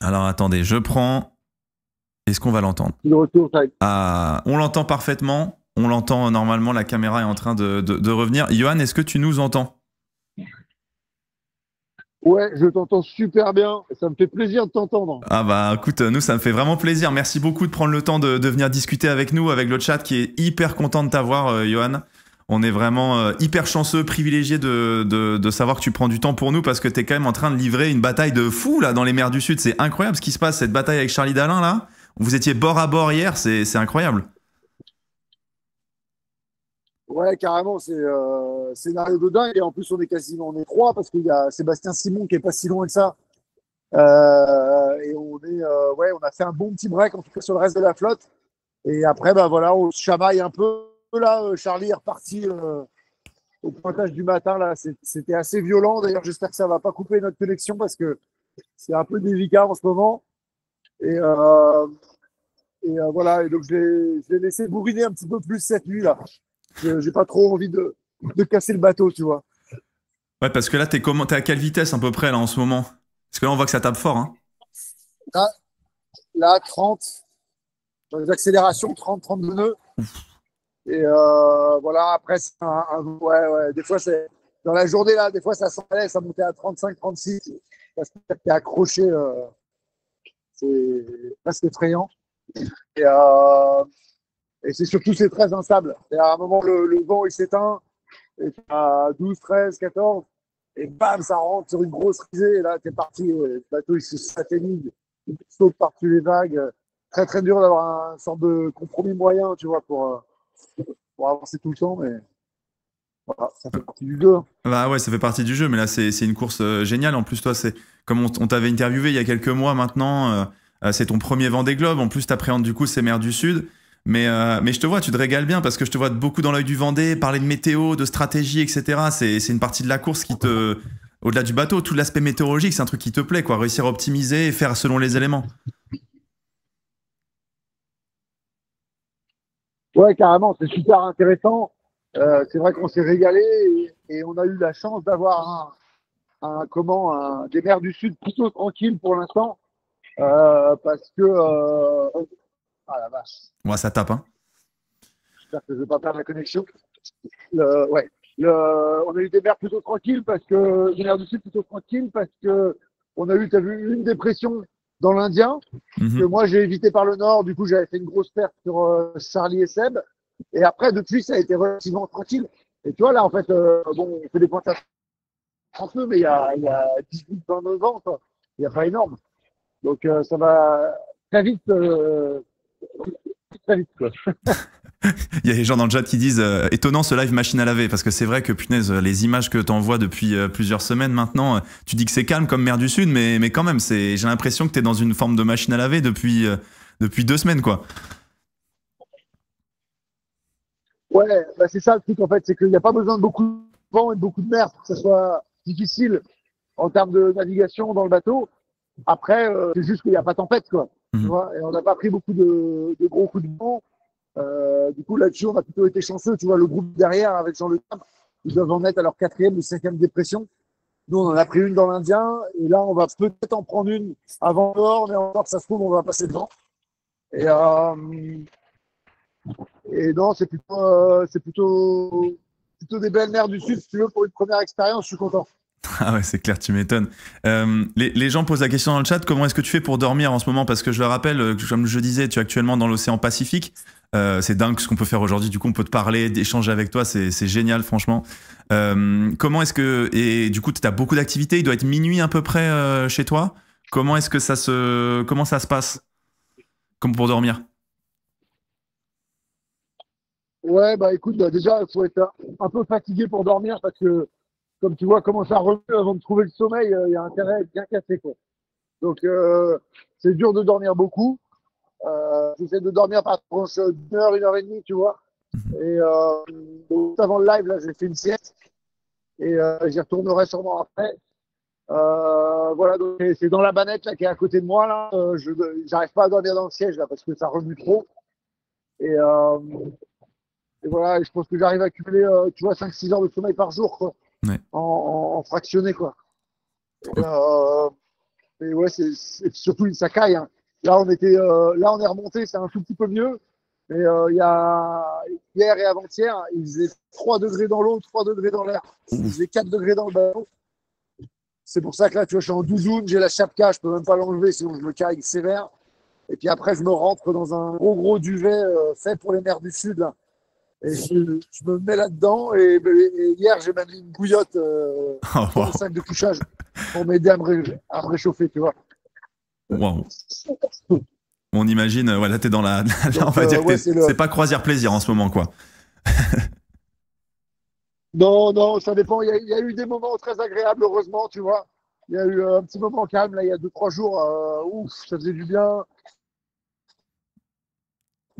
Alors attendez, je prends. Est-ce qu'on va l'entendre? De retour, ça. Ah, on l'entend parfaitement. On l'entend normalement, la caméra est en train de revenir. Johan, est-ce que tu nous entends? Ouais, je t'entends super bien. Ça me fait plaisir de t'entendre. Ah bah écoute, nous ça me fait vraiment plaisir. Merci beaucoup de prendre le temps de venir discuter avec nous, avec le chat qui est hyper content de t'avoir, Johan. On est vraiment hyper chanceux, privilégié de savoir que tu prends du temps pour nous parce que tu es quand même en train de livrer une bataille de fou là dans les mers du Sud. C'est incroyable ce qui se passe, cette bataille avec Charlie Dalin là. Vous étiez bord à bord hier, c'est incroyable. Ouais, carrément, c'est scénario de dingue. Et en plus, on est trois parce qu'il y a Sébastien Simon qui est pas si loin que ça. Et ouais, on a fait un bon petit break en tout cas sur le reste de la flotte. Et après, bah voilà, on se chamaille un peu. Là, Charlie est reparti au pointage du matin. Là, c'était assez violent. D'ailleurs, j'espère que ça va pas couper notre connexion parce que c'est un peu délicat en ce moment. Et, euh, voilà. Et donc, je l'ai laissé bourriner un petit peu plus cette nuit là. J'ai pas trop envie de casser le bateau, tu vois. Ouais, parce que là, t'es à quelle vitesse à peu près là en ce moment? Parce que là, on voit que ça tape fort, hein. Là, là 30, dans les accélérations, 30 nœuds. Et voilà, après, ouais, ouais, des fois, c'est dans la journée, là, des fois, ça s'enlève, ça montait à 35, 36 parce que t'es accroché, c'est presque effrayant. Et, euh, et c'est surtout, c'est très instable. Et à un moment, le vent, il s'éteint, et à 12, 13, 14, et bam, ça rentre sur une grosse risée, et là, t'es parti, le bateau, il se satellite, il saute par-dessus les vagues. Très, très dur d'avoir un sorte de compromis moyen, tu vois, pour avancer tout le temps, mais voilà, ça fait partie du jeu. Bah ouais, ça fait partie du jeu, mais là, c'est une course géniale. En plus, toi, c'est comme on t'avait interviewé il y a quelques mois maintenant, c'est ton premier Vendée Globe. En plus, t'appréhendes du coup ces mers du Sud. Mais je te vois, tu te régales bien parce que je te vois beaucoup dans l'œil du Vendée, parler de météo, de stratégie, etc. C'est une partie de la course qui te. Au-delà du bateau, tout l'aspect météorologique, c'est un truc qui te plaît, quoi. Réussir à optimiser et faire selon les éléments. Ouais, carrément, c'est super intéressant. C'est vrai qu'on s'est régalé et on a eu la chance d'avoir des mers du Sud plutôt tranquilles pour l'instant parce que ah la vache, Ouais, ça tape, hein. j'espère que je vais pas perdre la connexion. Ouais, on a eu des mers plutôt tranquilles parce que des mers du Sud plutôt tranquilles parce que on a eu, t'as vu, une dépression dans l'Indien que Mhm. moi j'ai évité par le nord. Du coup, j'avais fait une grosse perte sur Charlie et Seb. Et après, depuis, ça a été relativement tranquille. Et tu vois, là, en fait, bon, on fait des pointages un peu, mais il y a 18, 29 ans, quoi. Il n'y a pas énorme. Donc, ça va très vite, très vite, quoi. Il y a des gens dans le chat qui disent étonnant ce live machine à laver parce que c'est vrai que punaise les images que t'envoies depuis plusieurs semaines maintenant tu dis que c'est calme comme mer du Sud mais quand même j'ai l'impression que t'es dans une forme de machine à laver depuis 2 semaines quoi. Ouais, bah, c'est ça le truc, en fait, c'est qu'il n'y a pas besoin de beaucoup de vent et de beaucoup de mer pour que ça soit difficile en termes de navigation dans le bateau. Après, c'est juste qu'il n'y a pas tempête, quoi. Tu Mhm. vois, et on n'a pas pris beaucoup de gros coups de vent. Du coup, là-dessus, on a plutôt été chanceux. Tu vois, le groupe derrière, avec Jean Le Cap, ils doivent en être à leur quatrième ou cinquième dépression. Nous, on en a pris une dans l'Indien. Et là, on va peut-être en prendre une avant l'or, mais encore, ça se trouve, on va passer devant. Et, non, c'est plutôt des belles mers du Sud. Si tu veux, pour une première expérience, je suis content. Ah ouais c'est clair tu m'étonnes. Les gens posent la question dans le chat comment est-ce que tu fais pour dormir en ce moment parce que je le rappelle comme je disais tu es actuellement dans l'océan Pacifique. C'est dingue ce qu'on peut faire aujourd'hui du coup on peut te parler d'échanger avec toi c'est génial franchement. Comment est-ce que et du coup tu as beaucoup d'activités il doit être minuit à peu près chez toi. Comment ça se passe comme pour dormir? Ouais, bah écoute, bah, déjà, il faut être un peu fatigué pour dormir parce que, comme tu vois, comment ça remue avant de trouver le sommeil, il y a intérêt à être bien cassé, quoi. Donc, c'est dur de dormir beaucoup. J'essaie de dormir par tranche d'une heure, 1 heure et demie, tu vois. Et donc, avant le live, là, j'ai fait une sieste et j'y retournerai sûrement après. Voilà, donc c'est dans la banette là qui est à côté de moi là. J'arrive pas à dormir dans le siège là parce que ça remue trop. Et, euh, et voilà, et je pense que j'arrive à accumuler, tu vois, 5, 6 heures de sommeil par jour, quoi, Ouais. en fractionné, quoi. Et, Ok. Et ouais, surtout ça caille, hein. Là, on est remonté, c'est un tout petit peu mieux. Mais il y a hier et avant-hier, il faisait 3 degrés dans l'eau, 3 degrés dans l'air. Il faisait 4 degrés dans le bateau. C'est pour ça que là, tu vois, je suis en douzoune, j'ai la chapka, je peux même pas l'enlever, sinon je me caille sévère. Et puis après, je me rentre dans un gros duvet fait pour les mers du Sud, là. Et je me mets là-dedans. Et hier, j'ai même mis une bouillotte Oh, dans le wow. sac de couchage pour m'aider à me réchauffer, tu vois. Wow. On imagine, voilà, t'es dans la. Là, on Donc, va dire que ouais, c'est pas croisière plaisir en ce moment, quoi. Non, non, ça dépend. Il y a eu des moments très agréables, heureusement, tu vois. Il y a eu un petit moment calme, là, il y a 2, 3 jours. Ouf, ça faisait du bien.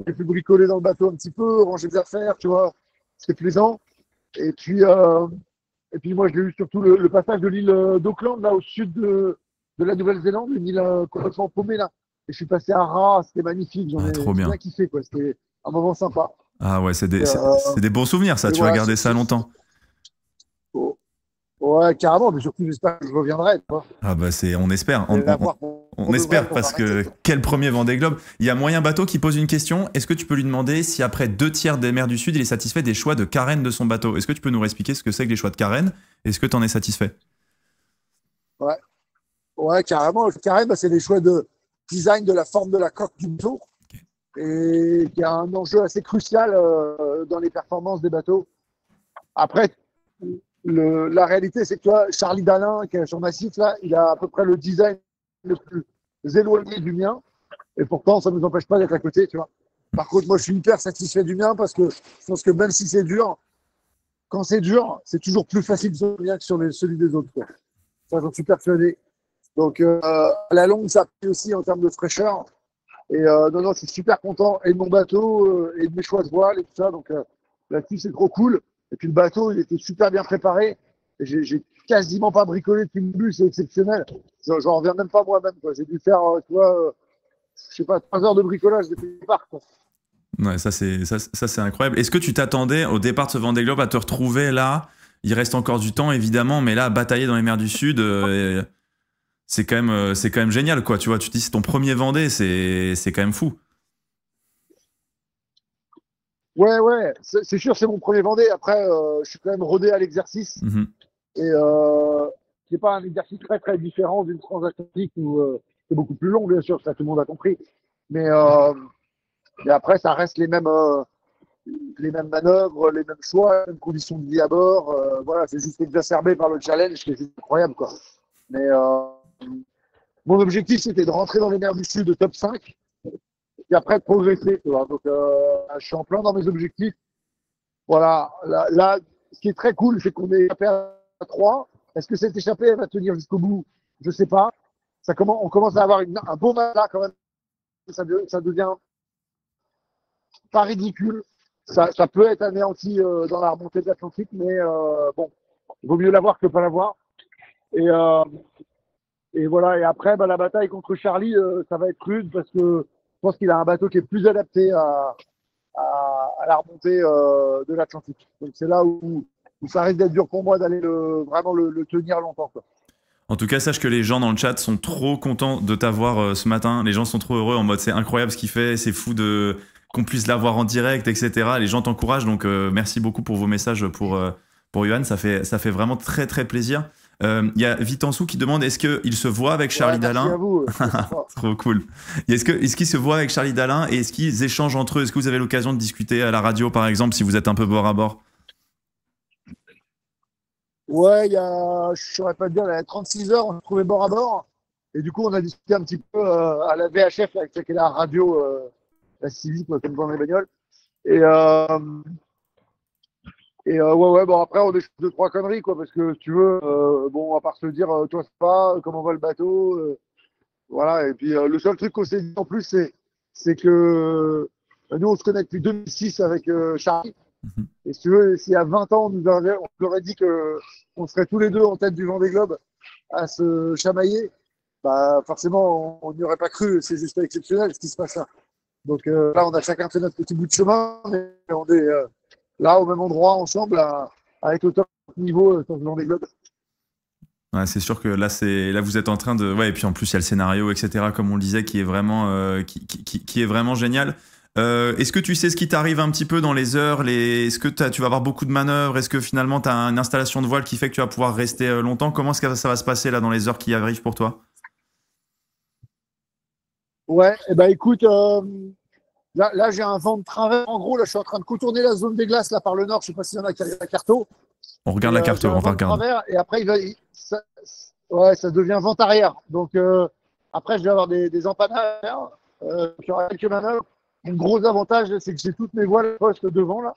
J'ai pu bricoler dans le bateau un petit peu, ranger des affaires, tu vois. C'était plaisant. Et puis, euh, et puis moi, j'ai eu surtout le passage de l'île d'Auckland, là, au sud de la Nouvelle-Zélande, une île complètement paumée, là. Et je suis passé à Ra, c'était magnifique. Ah, trop J'ai bien bien. kiffé, quoi. C'était un moment sympa. Ah ouais, Euh, c'est des bons souvenirs, ça. et Tu vas voilà, garder ça longtemps. oh, ouais, carrément, mais surtout, j'espère que je reviendrai, tu vois. Ah bah on espère. Et la voir On pour de vrai, espère pour parce s'arrêter, que quoi. quel premier Vendée Globe. Il y a Moyen Bateau qui pose une question. Est-ce que tu peux lui demander si après 2 tiers des mers du Sud, il est satisfait des choix de carène de son bateau? Est-ce que tu peux nous réexpliquer ce que c'est que les choix de carène? Est-ce que tu en es satisfait? Ouais, ouais, carrément. Carrément, bah, c'est les choix de design de la forme de la coque du bateau et qui a un enjeu assez crucial dans les performances des bateaux. Après, la réalité, c'est que toi, Charlie Dalin, qui est sur Massif, là, il a à peu près le design le plus éloigné du mien. Et pourtant, ça ne nous empêche pas d'être à côté, tu vois. Par contre, moi, je suis hyper satisfait du mien parce que je pense que même si c'est dur, quand c'est dur, c'est toujours plus facile sur le mien que sur celui des autres, quoi. Ça, j'en suis persuadé. Donc, à la longue, ça paye aussi en termes de fraîcheur. Et non, non, je suis super content et de mon bateau et de mes choix de voile et tout ça. Donc, là-dessus, c'est trop cool. Et puis, le bateau, il était super bien préparé. Et j'ai quasiment pas bricolé depuis le début. C'est exceptionnel. J'en reviens même pas moi-même, quoi. J'ai dû faire, tu vois, je sais pas, 3 heures de bricolage depuis le départ, quoi. Ouais, ça c'est incroyable. Est-ce que tu t'attendais au départ de ce Vendée Globe à te retrouver là? Il reste encore du temps évidemment, mais là, batailler dans les mers du Sud, c'est quand même génial, quoi. Tu vois, tu te dis c'est ton premier Vendée, c'est quand même fou. Ouais, ouais, c'est sûr, c'est mon premier Vendée. Après, je suis quand même rodé à l'exercice. Mhm. Et c'est pas un exercice très différent d'une transatlantique où c'est beaucoup plus long, bien sûr, ça tout le monde a compris. Mais et après, ça reste les mêmes manœuvres, les mêmes choix, les mêmes conditions de vie à bord. Voilà, c'est juste exacerbé par le challenge, qui est juste incroyable, quoi. Mais mon objectif, c'était de rentrer dans les mers du Sud de top 5 et après de progresser, tu vois. Donc, je suis en plein dans mes objectifs. Voilà, là, ce qui est très cool, c'est qu'on est échappé à 3. Est-ce que cette échappée, elle va tenir jusqu'au bout? Je sais pas. On commence à avoir un beau matelas quand même. Ça devient pas ridicule. Ça peut être anéanti dans la remontée de l'Atlantique, mais bon, il vaut mieux l'avoir que pas l'avoir. Et, euh, et voilà. Et après, bah, la bataille contre Charlie, ça va être rude parce que je pense qu'il a un bateau qui est plus adapté à la remontée de l'Atlantique. Donc c'est là où ça risque d'être dur pour moi d'aller vraiment le tenir longtemps, quoi. En tout cas, sache que les gens dans le chat sont trop contents de t'avoir ce matin. Les gens sont trop heureux en mode c'est incroyable ce qu'il fait, c'est fou de qu'on puisse l'avoir en direct, etc. Les gens t'encouragent, donc merci beaucoup pour vos messages pour Johan. Ça fait vraiment très très plaisir. Il y a Vitansou qui demande est-ce qu'il se voit avec Ouais, Charlie merci à Dalin? vous. C'est sympa. Trop cool. Est-ce qu'ils se voient avec Charlie Dalin et est-ce qu'ils échangent entre eux? Est-ce que vous avez l'occasion de discuter à la radio par exemple si vous êtes un peu bord à bord? Ouais, je saurais pas te dire, il y a 36 heures, on s'est trouvé bord à bord. Et du coup, on a discuté un petit peu à la VHF, là, qui est la radio, la Civic, comme dans les bagnoles. Et, ouais, ouais, bon, après, on échange 2, 3 conneries, quoi, parce que si tu veux, bon, à part se dire, toi, c'est pas, comment va le bateau, voilà. Et puis, le seul truc qu'on s'est dit en plus, c'est que nous, on se connaît depuis 2006 avec Charlie. Mhm. Et si tu veux, s'il y a 20 ans, on nous aurait dit que on serait tous les deux en tête du Vendée Globe à se chamailler, bah forcément, on n'y aurait pas cru. C'est juste exceptionnel ce qui se passe là. Donc là, on a chacun fait notre petit bout de chemin, mais on est là au même endroit ensemble, à être au top niveau sur le Vendée Globe. Ouais, c'est sûr que là, vous êtes en train de. Ouais, et puis en plus, il y a le scénario, etc., comme on le disait, qui est vraiment, qui est vraiment génial. Est-ce que tu sais ce qui t'arrive un petit peu dans les heures Est-ce que tu vas avoir beaucoup de manœuvres? Est-ce que finalement, tu as une installation de voile qui fait que tu vas pouvoir rester longtemps? Comment est-ce que ça va se passer là dans les heures qui arrivent pour toi? Ouais, et ben écoute, là j'ai un vent de travers. En gros, là, je suis en train de contourner la zone des glaces là par le nord. Je sais pas s'il y en a qui arrivent à Carto. On Et, regarde la carte, j'ai un on va vent de regarder. travers et après ouais, ça devient vent arrière. Donc après, je vais avoir des empanages à faire. Il y aura quelques manœuvres. Mon gros avantage, c'est que j'ai toutes mes voiles à poste devant là.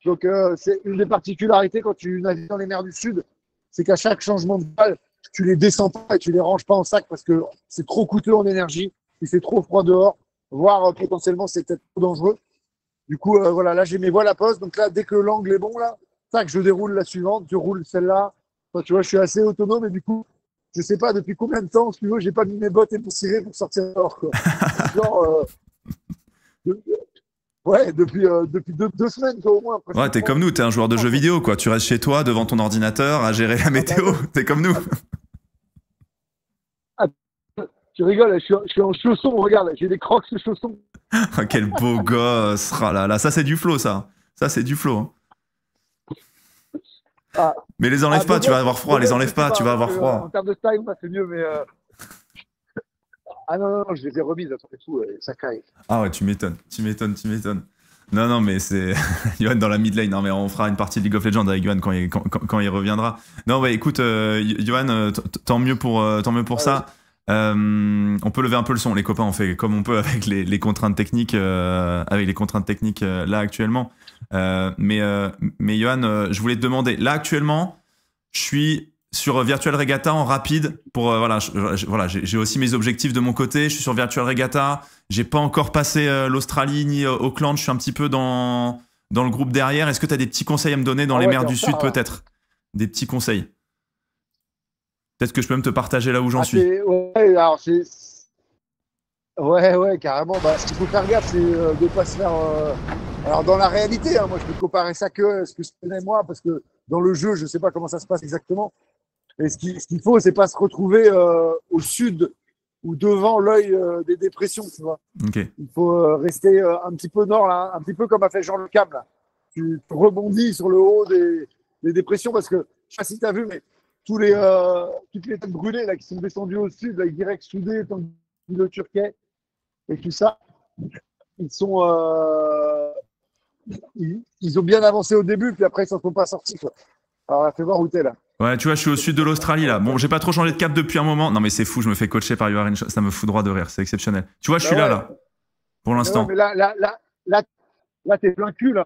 Donc c'est une des particularités quand tu navigues dans les mers du Sud, c'est qu'à chaque changement de voile, tu les descends pas et tu les ranges pas en sac parce que c'est trop coûteux en énergie, il fait trop froid dehors, voire potentiellement c'est peut-être trop dangereux. Du coup, voilà, là j'ai mes voiles à poste. Donc là, dès que l'angle est bon, là, tac, je déroule la suivante, je roule celle-là. Enfin, tu vois, je suis assez autonome et du coup, je sais pas depuis combien de temps, si tu veux, j'ai pas mis mes bottes et pour cirer pour sortir dehors, quoi. Genre, de- ouais, depuis deux semaines, quoi, au moins, Ouais, t'es comme pratiquement. nous, t'es un joueur de jeux vidéo, quoi. Tu restes chez toi devant ton ordinateur à gérer la Ah bah météo. ouais. T'es comme nous. Ah, ah, tu rigoles, je suis en chaussons, regarde, j'ai des crocs de chaussons. Ah, quel beau gosse. Ah là là, ça c'est du flow, ça. Ça c'est du flow, hein. Ah, Mais les enlève pas, tu vas avoir froid. beau Les gosse, je enlève sais pas, tu pas, vas parce avoir que en froid. termes de style, moi, c'est mieux, mais ah non, non, non, je les ai remises, attends, et tout, ça caille. Ah ouais, tu m'étonnes, tu m'étonnes, tu m'étonnes. Non, non, mais c'est Yoann dans la mid lane. Non, mais on fera une partie de League of Legends avec Yoann quand il reviendra. Non, ouais, écoute, Yoann, tant mieux pour Ah, ça. On peut lever un peu le son, les copains. On fait comme on peut avec les contraintes techniques, là actuellement. Mais Yoann, je voulais te demander, là actuellement, je suis sur Virtual Regatta en rapide pour voilà, voilà, j'ai aussi mes objectifs de mon côté. Je suis sur Virtual Regatta. J'ai pas encore passé l'Australie ni Auckland. Je suis un petit peu dans le groupe derrière. Est-ce que tu as des petits conseils à me donner dans ah les ouais, mers t'es en du Sud retard, là. peut-être? Des petits conseils. Peut-être que je peux même te partager là où j'en Ah, suis. ouais, alors ouais, ouais, carrément. Bah, ce qu'il faut faire gaffe, c'est de pas se faire. Alors, dans la réalité, hein, moi, je peux comparer ça que ce que je connais moi, parce que dans le jeu, je sais pas comment ça se passe exactement. Et ce qu'il faut, c'est pas se retrouver au sud ou devant l'œil des dépressions, tu vois. Ok. Il faut rester un petit peu nord, là, un petit peu comme a fait Jean Le Cam, là. Tu rebondis sur le haut des dépressions, parce que je sais pas si tu as vu, mais toutes les têtes brûlées là, qui sont descendues au sud, là, direct soudées, tant le Turquet et tout ça, ils sont, ils ont bien avancé au début, puis après ils s'en sont pas sortis, quoi. Alors, fais voir où t'es là. Ouais, tu vois, je suis au sud de l'Australie là. Bon, j'ai pas trop changé de cap depuis un moment. Non, mais c'est fou, je me fais coacher par Yoann. Ça me fout droit de rire. C'est exceptionnel. Tu vois, je Bah suis là, ouais, là, pour mais l'instant. là, t'es plein cul, là.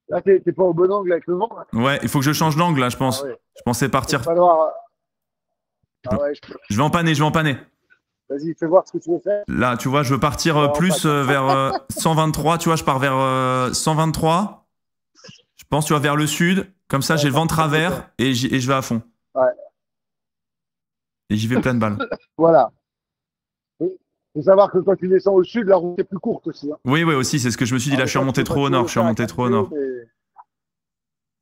Là, t'es pas au bon angle avec le vent, là. Ouais, il faut que je change d'angle là, je Ah pense. ouais, Je pensais il va partir. falloir. Ah ouais, Je vais en panner, je vais en panner. vas-y, fais voir ce que tu veux faire. Là, tu vois, je veux partir Ouais, en plus panne. vers 123. Tu vois, je pars vers 123. Je pense, tu vois, vers le sud. Comme ça, Ouais, j'ai le vent de c'est ça. travers et je vais à fond. Ouais, Et j'y vais pleine balle. voilà. Il faut savoir que quand tu descends au sud, la route est plus courte aussi, hein. Oui, oui, aussi, c'est ce que je me suis dit. Alors, Là, des je suis fois, tu remonté peux pas trop au toujours nord. le Je suis faire à remonté trop au 4 nord. mais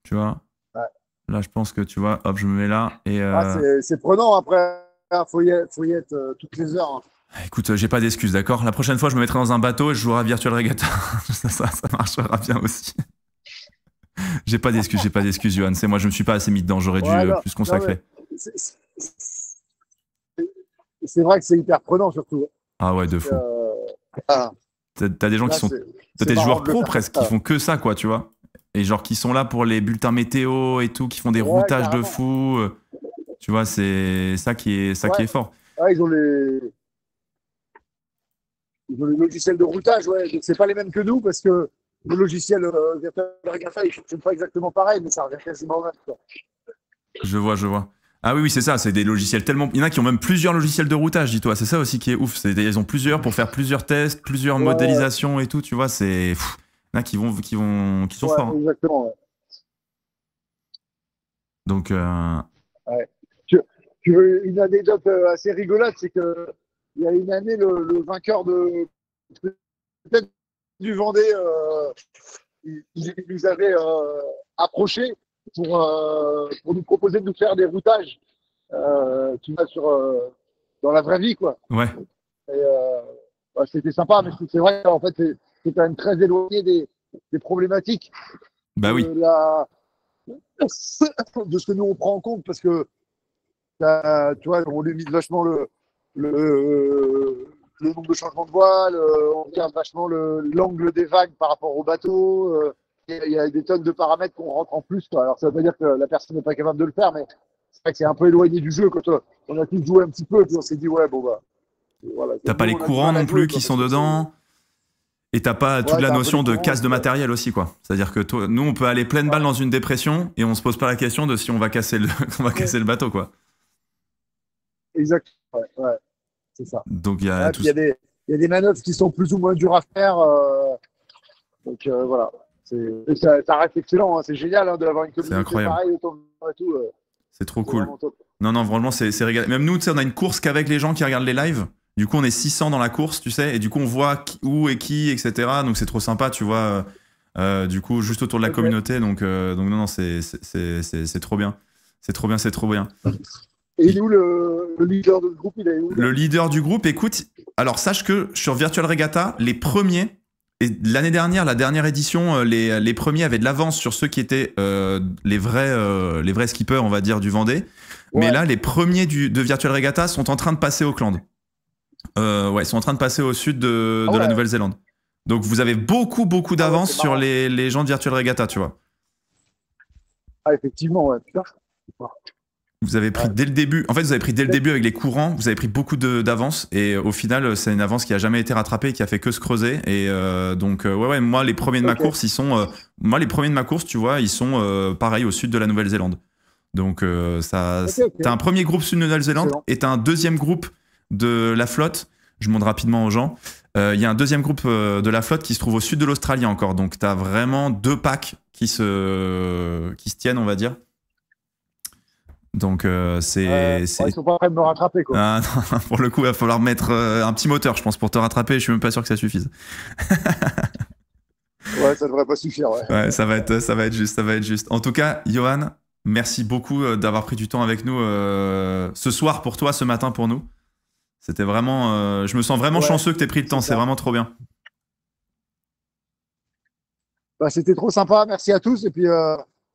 Tu vois. ouais. Là, je pense que tu vois, hop, je me mets là. Et Ah, c'est prenant après. Il faut y être toutes les heures, hein. écoute, j'ai pas d'excuses, d'accord? La prochaine fois, je me mettrai dans un bateau et je jouerai à Virtual Regatta. Ça marchera bien aussi. J'ai pas d'excuses, Johan. C'est moi, je me suis pas assez mis dedans. J'aurais dû Ouais, non, plus non, mais consacrer. c'est c'est vrai que c'est hyper prenant, surtout. Ah ouais, de fou. Ah, T'as des gens qui là, sont. T'as c'est des marrant joueurs de le pros faire comme presque qui ça. font que ça, quoi, tu vois. Et genre qui sont là pour les bulletins météo et tout, qui font des Ouais, routages de carrément. fou. Tu vois, c'est ça qui Ouais, est fort. ouais, ils ont les logiciels de routage, ouais. Donc, c'est pas les mêmes que nous, parce que le logiciel Virtual Regatta, il ne fonctionne pas exactement pareil, mais ça revient quasiment au même, quoi. Je vois, je vois. Ah oui, oui, c'est ça. C'est des logiciels tellement. Il y en a qui ont même plusieurs logiciels de routage, dis-toi. C'est ça aussi qui est ouf. Ils ont plusieurs pour faire plusieurs tests, plusieurs Ouais, modélisations et tout. Tu vois, c'est. Il y en a qui sont ouais, forts, hein. exactement. Ouais. Donc, Ouais. Tu, tu veux une anecdote assez rigolote, c'est que il y a une année, le vainqueur de peut-être du Vendée, il nous avait approché pour nous proposer de nous faire des routages tu vas dans la vraie vie, quoi. Ouais, Et, bah, c'était sympa, mais c'est vrai qu'en fait, c'est quand même très éloigné des problématiques bah oui. de la, de ce que nous on prend en compte, parce que tu vois, on limite vachement le nombre de changements de voile, on regarde vachement l'angle des vagues par rapport au bateau. Il y a des tonnes de paramètres qu'on rentre en plus, quoi. Alors ça veut pas dire que la personne n'est pas capable de le faire, mais c'est vrai que c'est un peu éloigné du jeu. Quand on a tous joué un petit peu, puis on s'est dit ouais bon bah voilà. T'as pas Nous les on a du courants mal à non jouer, plus quoi, qui parce sont que dedans. Et t'as pas toute ouais, la t'as un peu les notion de courants. casse de matériel aussi, quoi. C'est-à-dire que toi, nous, on peut aller pleine balle Ouais. dans une dépression et on se pose pas la question de si on va casser on va Ouais. casser le bateau, quoi. Exact. Ouais, ouais, c'est ça. Donc il y a Ouais, tout. puis il y a des manœuvres qui sont plus ou moins dures à faire. Donc voilà. Ça reste excellent, hein. C'est génial, hein, d'avoir une C'est communauté incroyable. pareille autant et tout. C'est trop C'est cool. vraiment top. Non, non, vraiment, c'est régal. Même nous, tu sais, on a une course qu'avec les gens qui regardent les lives. Du coup, on est 600 dans la course, tu sais, et du coup, on voit où et qui, etc. Donc, c'est trop sympa, tu vois. Du coup, juste autour de la Ok. communauté. Donc non, non, c'est trop bien. C'est trop bien, c'est trop bien. Et il est où le leader de ce groupe? Il est où là? Le leader du groupe, écoute, alors sache que sur Virtual Regatta, les premiers, et l'année dernière, la dernière édition, les premiers avaient de l'avance sur ceux qui étaient les vrais skippers, on va dire, du Vendée. Mais Ouais. là, les premiers de Virtual Regatta sont en train de passer au Auckland. Ouais, ils sont en train de passer au sud Ah de la ouais. Nouvelle-Zélande. Donc vous avez beaucoup, beaucoup Ah ouais, d'avance c'est sur marrant. les gens de Virtual Regatta, tu vois. Ah effectivement, ouais. Putain. Vous avez pris Ouais. dès le début, en fait, vous avez pris dès le début avec les courants, vous avez pris beaucoup d'avance et au final, c'est une avance qui a jamais été rattrapée, qui a fait que se creuser. Et donc, ouais, ouais, moi, les premiers de ma Ok. course, moi, les premiers de ma course, tu vois, ils sont pareil au sud de la Nouvelle-Zélande. Donc, Ok, t'as ok. un premier groupe sud de Nouvelle-Zélande Excellent. et t'as un deuxième groupe de la flotte. Je montre rapidement aux gens. Il y a un deuxième groupe de la flotte qui se trouve au sud de l'Australie encore. Donc, t'as vraiment deux packs qui se tiennent, on va dire. Donc Ouais, ils sont pas prêts de me rattraper, quoi. Ah, non, pour le coup, il va falloir mettre un petit moteur, je pense, pour te rattraper. Je suis même pas sûr que ça suffise. Ouais, ça devrait pas suffire, ouais. Ouais, ça va être juste, ça va être juste. En tout cas, Johan, merci beaucoup d'avoir pris du temps avec nous ce soir pour toi, ce matin pour nous. C'était vraiment, je me sens vraiment Ouais, chanceux que t'aies pris le c'est temps. C'est ça. vraiment trop bien. Bah, c'était trop sympa. Merci à tous. Et puis,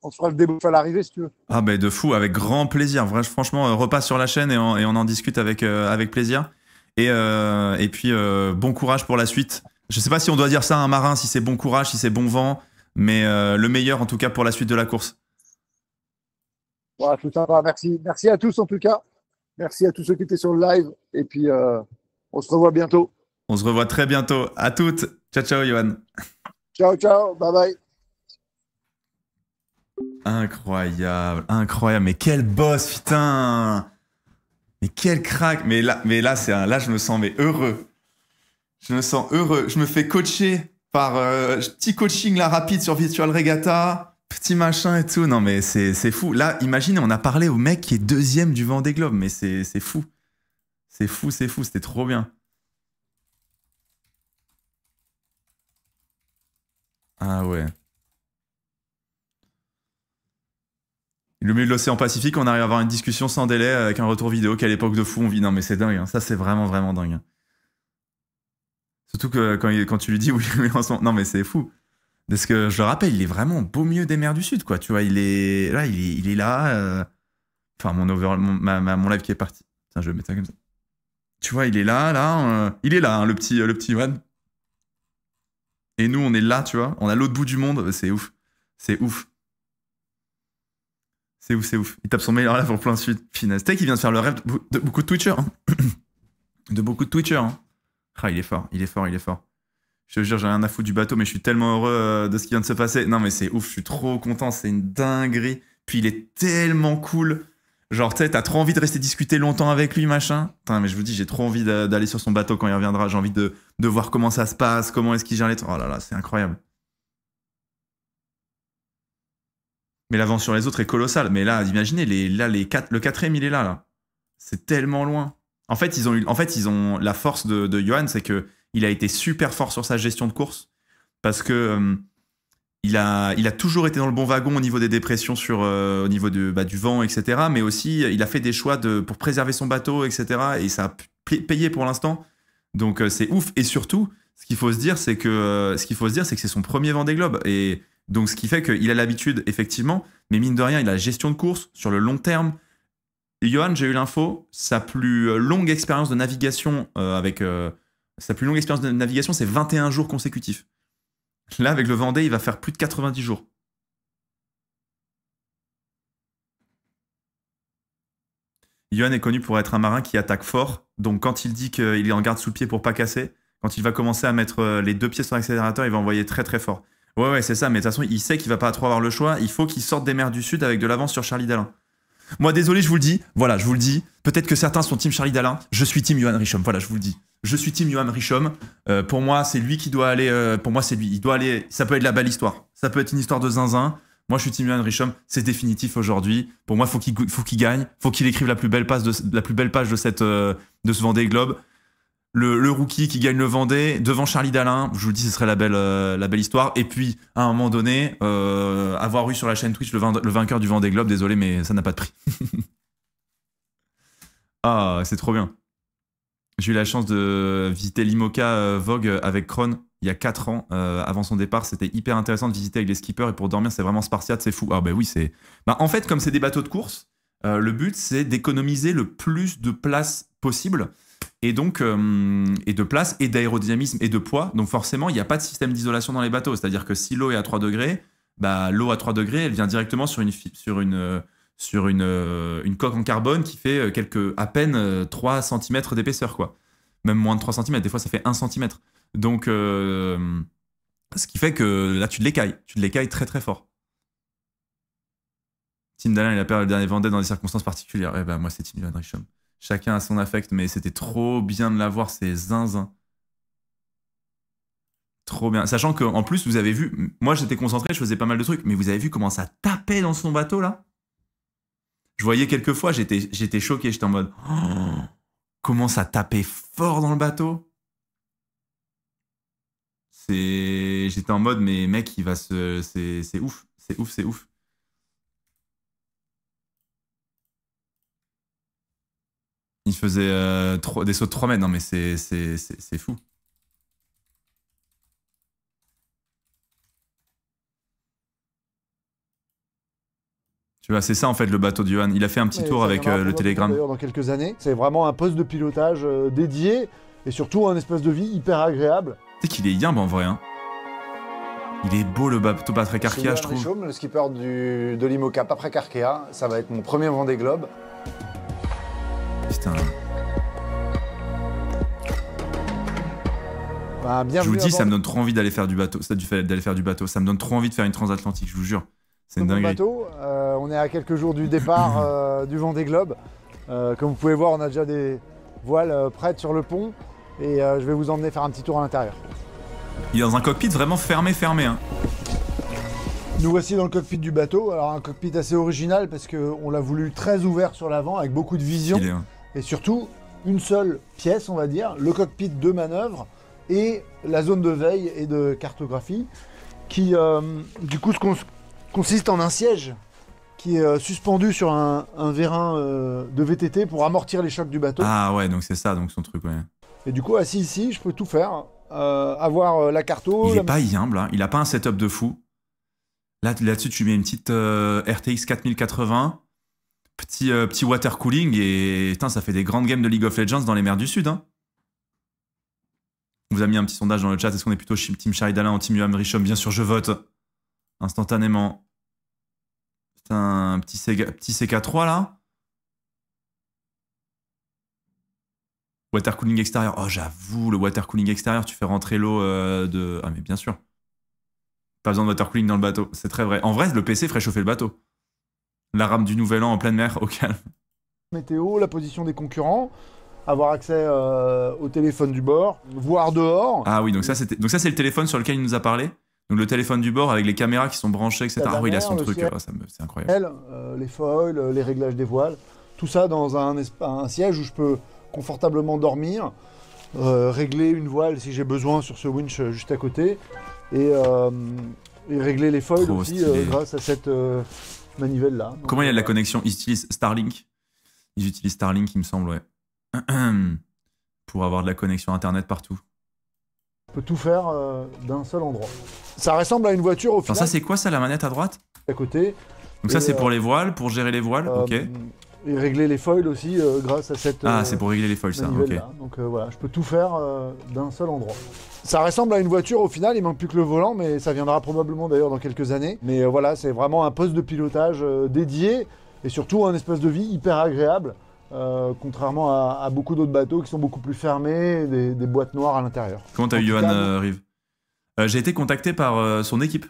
on se fera le débrief à l'arrivée, si tu veux. Ah ben de fou, avec grand plaisir. Franchement, repasse sur la chaîne et on en discute avec plaisir. Et puis bon courage pour la suite. Je sais pas si on doit dire ça à un marin, si c'est bon courage, si c'est bon vent, mais le meilleur en tout cas pour la suite de la course. Ouais, tout sympa. Merci. Merci à tous, en tout cas. Merci à tous ceux qui étaient sur le live. Et puis, on se revoit bientôt. On se revoit très bientôt. À toutes. Ciao ciao Johan. Ciao, ciao. Bye bye. Incroyable, incroyable. Mais quel boss, putain. Mais quel crack. Mais là là je me sens mais heureux. Je me sens heureux. Je me fais coacher par petit coaching là rapide sur Virtual Regatta, petit machin et tout. Non mais c'est fou. Là, imagine, on a parlé au mec qui est deuxième du Vendée Globe, mais c'est fou. C'est fou, c'est fou. C'était trop bien. Ah ouais. Le milieu de l'océan Pacifique, on arrive à avoir une discussion sans délai avec un retour vidéo qu'à l'époque de fou on vit. Non mais c'est dingue. Hein. Ça c'est vraiment vraiment dingue. Hein. Surtout que quand tu lui dis oui, oui, non mais c'est fou. Parce que je le rappelle, il est vraiment au beau milieu des mers du Sud, quoi. Tu vois, il est là. Enfin, mon live qui est parti. Tiens, je vais mettre ça comme ça. Tu vois, il est là, il est là, hein, le petit Iwan. Et nous, on est là, tu vois. On a l'autre bout du monde. C'est ouf. C'est ouf. C'est ouf, c'est ouf. Il tape son meilleur live en plein sud. Finesse. Tech, il vient de faire le rêve de beaucoup de Twitchers. Hein. De beaucoup de Twitchers. Hein. Ah, il est fort, il est fort, il est fort. Je te jure, j'ai rien à foutre du bateau, mais je suis tellement heureux de ce qui vient de se passer. Non, mais c'est ouf, je suis trop content, c'est une dinguerie. Puis il est tellement cool. Genre, tu sais, t'as trop envie de rester discuter longtemps avec lui, machin. Putain, mais je vous dis, j'ai trop envie d'aller sur son bateau quand il reviendra. J'ai envie de voir comment ça se passe, comment est-ce qu'il gère les trucs. Oh là là, c'est incroyable. Mais l'avance sur les autres est colossale. Mais là, imaginez, le quatrième, il est là. C'est tellement loin. En fait, la force de Johan, c'est que il a été super fort sur sa gestion de course parce que il a toujours été dans le bon wagon au niveau des dépressions au niveau du vent, etc. Mais aussi, il a fait des choix pour préserver son bateau, etc. Et ça a payé pour l'instant. Donc, c'est ouf. Et surtout, ce qu'il faut se dire, c'est que c'est son premier Vendée Globe. Et donc, ce qui fait qu'il a l'habitude, effectivement, mais mine de rien, il a la gestion de course sur le long terme. Et Johan, j'ai eu l'info, sa plus longue expérience de navigation c'est 21 jours consécutifs. Là, avec le Vendée, il va faire plus de 90 jours. Johan est connu pour être un marin qui attaque fort. Donc, quand il dit qu'il est en garde sous le pied pour pas casser, quand il va commencer à mettre les 2 pieds sur l'accélérateur, il va envoyer très très fort. Ouais, c'est ça. Mais de toute façon, il sait qu'il va pas trop avoir le choix. Il faut qu'il sorte des mers du Sud avec de l'avance sur Charlie Dalin. Moi, désolé, je vous le dis. Voilà, je vous le dis. Peut-être que certains sont team Charlie Dalin. Je suis team Johan Richomme. Voilà, je vous le dis. Je suis team Johan Richomme. Pour moi, c'est lui qui doit aller. Pour moi, c'est lui. Il doit aller. Ça peut être la belle histoire. Ça peut être une histoire de zinzin. Moi, je suis team Johan Richomme. C'est définitif aujourd'hui. Pour moi, faut qu'il gagne. Faut qu'il écrive la plus belle page de ce Vendée Globe. Le rookie qui gagne le Vendée devant Charlie Dalin, je vous le dis, ce serait la belle histoire. Et puis, à un moment donné, avoir eu sur la chaîne Twitch le vainqueur du Vendée Globe, désolé, mais ça n'a pas de prix. Ah, c'est trop bien. J'ai eu la chance de visiter l'IMOCA Vogue avec Kron il y a 4 ans, avant son départ. C'était hyper intéressant de visiter avec les skippers, et pour dormir, c'est vraiment spartiate, c'est fou. Ah bah oui, c'est... Bah, en fait, comme c'est des bateaux de course, le but, c'est d'économiser le plus de place possible. Et donc, et de place, et d'aérodynamisme, et de poids. Donc forcément, il n'y a pas de système d'isolation dans les bateaux. C'est-à-dire que si l'eau est à 3 degrés, bah, l'eau à 3 degrés, elle vient directement sur une coque en carbone qui fait à peine 3 cm d'épaisseur, quoi. Même moins de 3 cm, des fois ça fait 1 cm. Donc, ce qui fait que là, tu te l'écailles très très fort. Tim Dalin, il a perdu le dernier Vendée dans des circonstances particulières. Eh ben, moi, c'est Tim Johan Richomme. Chacun a son affect, mais c'était trop bien de l'avoir, ces zinzins. Trop bien. Sachant qu'en plus, vous avez vu, moi j'étais concentré, je faisais pas mal de trucs, mais vous avez vu comment ça tapait dans son bateau, là? Je voyais quelques fois, j'étais choqué, j'étais en mode... Oh, comment ça tapait fort dans le bateau? J'étais en mode, mais mec, il va se... C'est ouf, c'est ouf, c'est ouf. Il faisait des sauts de 3 mètres. Non, mais c'est fou. Tu vois, c'est ça en fait le bateau de Johan. Il a fait un petit tour avec le télégramme. D'ailleurs, dans quelques années, c'est vraiment un poste de pilotage dédié et surtout un espace de vie hyper agréable. Tu sais qu'il est yimbe en vrai. Hein. Il est beau le bateau Patrick Arkea, je trouve. Richomme, le skipper de l'IMOCA Patrick Arkea. Ça va être mon premier Vendée Globe. Putain. Bah, je vous dis, ça me donne trop envie d'aller faire du bateau. Ça me donne trop envie de faire une transatlantique, je vous jure. C'est une dinguerie. On est à quelques jours du départ du Vendée Globe. Comme vous pouvez voir, on a déjà des voiles prêtes sur le pont. Et je vais vous emmener faire un petit tour à l'intérieur. Il est dans un cockpit vraiment fermé. Hein. Nous voici dans le cockpit du bateau. Alors un cockpit assez original parce qu'on l'a voulu très ouvert sur l'avant avec beaucoup de vision. Hein. Et surtout, une seule pièce, on va dire, le cockpit de manœuvre et la zone de veille et de cartographie qui, du coup, consiste en un siège qui est suspendu sur un vérin de VTT pour amortir les chocs du bateau. Ah ouais, donc c'est ça, donc son truc, ouais. Et du coup, assis ici, je peux tout faire. Avoir la carto... Il est pas humble, hein. Il a pas un setup de fou. Là-dessus, tu mets une petite RTX 4080, petit water cooling, et putain, ça fait des grandes games de League of Legends dans les mers du Sud. Hein. On vous a mis un petit sondage dans le chat. Est-ce qu'on est plutôt Team Charlie Dalin ou Team Johan Richomme? Bien sûr, je vote. Instantanément. Putain, un petit CK3 là. Water cooling extérieur. Oh, j'avoue, le water cooling extérieur, tu fais rentrer l'eau de... Ah, mais bien sûr. Pas besoin de water cooling dans le bateau. C'est très vrai. En vrai, le PC ferait chauffer le bateau. La rame du Nouvel An en pleine mer, au calme. Météo, la position des concurrents, avoir accès au téléphone du bord, voir dehors. Ah oui, donc ça, c'est le téléphone sur lequel il nous a parlé. Donc le téléphone du bord avec les caméras qui sont branchées, etc. Ah oui, il a son truc. C'est incroyable. Les foils, les réglages des voiles. Tout ça dans un siège où je peux confortablement dormir, régler une voile si j'ai besoin sur ce winch juste à côté et et régler les foils Trop aussi stylé. grâce à cette manivelle-là. Donc, Comment il y a de la connexion? Ils utilisent Starlink. Ils utilisent Starlink, il me semble, ouais. Pour avoir de la connexion internet partout. On peut tout faire d'un seul endroit. Ça ressemble à une voiture au Attends, final. ça c'est quoi ça, la manette à droite? À côté. Donc ça Et, c'est pour les voiles, pour gérer les voiles, ok. Et régler les foils aussi grâce à cette Ah, c'est pour régler les foils, ça, ok. manivelle-là. Donc voilà, je peux tout faire d'un seul endroit. Ça ressemble à une voiture au final, il manque plus que le volant, mais ça viendra probablement d'ailleurs dans quelques années. Mais voilà, c'est vraiment un poste de pilotage dédié et surtout un espace de vie hyper agréable, contrairement à beaucoup d'autres bateaux qui sont beaucoup plus fermés, des boîtes noires à l'intérieur. Comment t'as En eu tout Johan cas, Rive? J'ai été contacté par son équipe.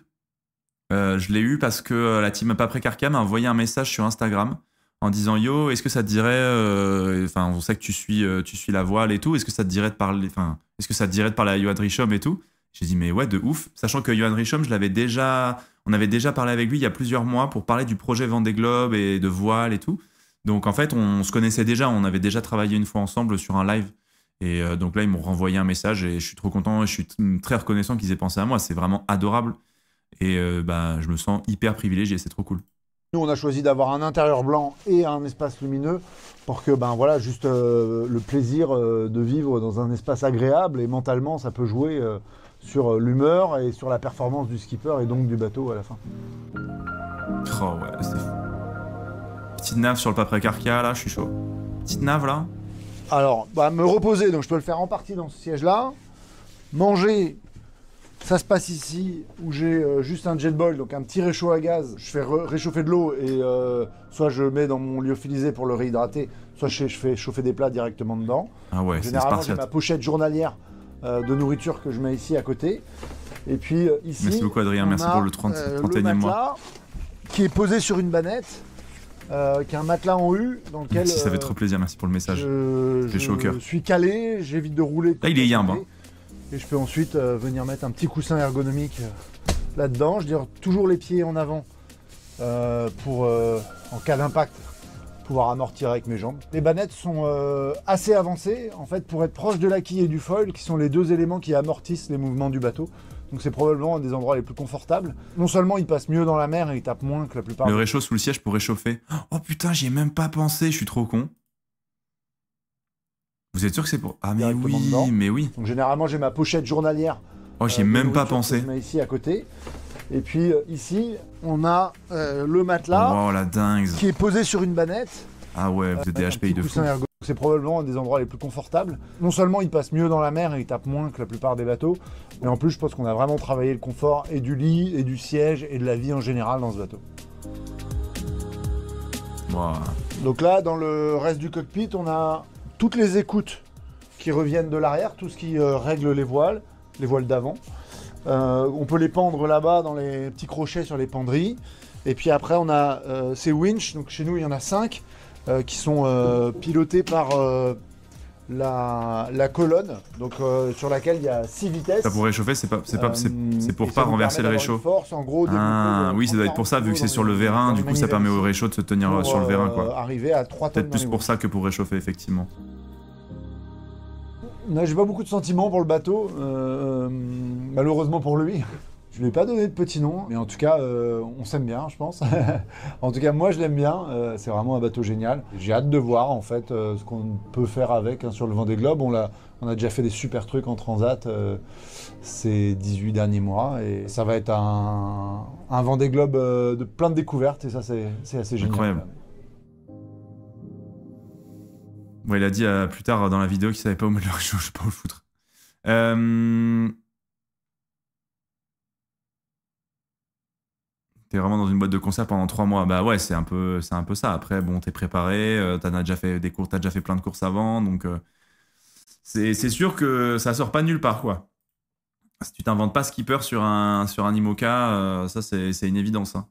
Je l'ai eu parce que la team Pas Précarca m'a envoyé un message sur Instagram en disant yo, est-ce que ça te dirait, enfin on sait que tu suis la voile et tout, est-ce que ça te dirait de parler, enfin est-ce que ça te dirait de parler à Johan Richomme et tout? J'ai dit mais ouais de ouf, sachant que Johan Richomme on avait déjà parlé avec lui il y a plusieurs mois pour parler du projet Vendée Globe et de voile et tout. Donc en fait on se connaissait déjà, on avait déjà travaillé une fois ensemble sur un live. Et donc là, ils m'ont renvoyé un message et je suis trop content, je suis très reconnaissant qu'ils aient pensé à moi. C'est vraiment adorable. Et je me sens hyper privilégié, c'est trop cool. nous, on a choisi d'avoir un intérieur blanc et un espace lumineux pour que, voilà, juste le plaisir de vivre dans un espace agréable et mentalement, ça peut jouer sur l'humeur et sur la performance du skipper et donc du bateau à la fin. Oh ouais, c'est fou. Petite nave sur le Pas Précarca, là, je suis chaud. Petite nave, là. Alors, me reposer, donc je peux le faire en partie dans ce siège-là. Manger, ça se passe ici, où j'ai juste un jet boil, donc un petit réchaud à gaz. Je fais réchauffer de l'eau et soit je mets dans mon lyophilisé pour le réhydrater, soit je fais chauffer des plats directement dedans. Ah ouais, c'est Généralement, j'ai spartiate. ma pochette journalière de nourriture que je mets ici à côté. Et puis ici, Merci beaucoup, Adrien. on Merci a, pour le 31e le mois. matelas qui est posé sur une bannette, qui est un matelas en U dans lequel Merci, ça fait trop plaisir. Merci pour le message. J'ai chaud au cœur. je suis calé, j'évite de rouler. Là, il est yimbe, hein. Et je peux ensuite venir mettre un petit coussin ergonomique là-dedans. Je dirais toujours les pieds en avant pour, en cas d'impact, pouvoir amortir avec mes jambes. Les bannettes sont assez avancées, en fait, pour être proche de la quille et du foil, qui sont les deux éléments qui amortissent les mouvements du bateau. Donc c'est probablement un des endroits les plus confortables. Non seulement il passe mieux dans la mer et il tape moins que la plupart. Le réchaud sous le siège pour réchauffer. Oh putain, j'y ai même pas pensé, je suis trop con. Vous êtes sûr que c'est pour... Ah mais Directement oui, dedans. mais oui. Donc généralement j'ai ma pochette journalière. Oh, j'y ai de même pas nourriture pensé. que je mets ici à côté. Et puis ici, on a le matelas Oh la dingue. qui est posé sur une bannette. Ah ouais, vous êtes des Un HPI petit de fou. coussin ergo. C'est probablement un des endroits les plus confortables. Non seulement il passe mieux dans la mer et il tape moins que la plupart des bateaux, mais en plus je pense qu'on a vraiment travaillé le confort et du lit et du siège et de la vie en général dans ce bateau. Wow. Donc là, dans le reste du cockpit, on a toutes les écoutes qui reviennent de l'arrière, tout ce qui règle les voiles d'avant. On peut les pendre là-bas dans les petits crochets sur les penderies. Et puis après, on a ces winches, donc chez nous il y en a 5, qui sont pilotés par la colonne, donc sur laquelle il y a 6 vitesses. Ça pour réchauffer, c'est pour Et pas ça nous renverser le permet d'avoir réchaud. une force, en gros, Ah oui, ça doit être pour ça, vu que c'est sur le vérin, du coup ça permet au réchaud de se tenir sur le vérin, quoi. Arriver à 3 tonnes Peut-être dans plus les pour voiles. ça que pour réchauffer, effectivement. Non, j'ai pas beaucoup de sentiments pour le bateau, malheureusement pour lui. Je lui ai pas donné de petit nom, mais en tout cas, on s'aime bien, je pense. En tout cas, moi, je l'aime bien. C'est vraiment un bateau génial. J'ai hâte de voir, en fait, ce qu'on peut faire avec sur le Vendée Globe. On a déjà fait des super trucs en transat ces 18 derniers mois. Et ça va être un Vendée Globe de plein de découvertes. Et ça, c'est assez génial. Incroyable. Bon, il a dit plus tard dans la vidéo qu'il savait pas où mettre le réchaud, je sais pas où le foutre. T'es vraiment dans une boîte de concert pendant 3 mois. Bah ouais, c'est un peu ça. Après, bon, t'es préparé, t'as déjà fait des cours, t'as déjà fait plein de courses avant, donc c'est sûr que ça sort pas de nulle part, quoi. Si tu t'inventes pas skipper sur un IMOCA, ça c'est une évidence, hein.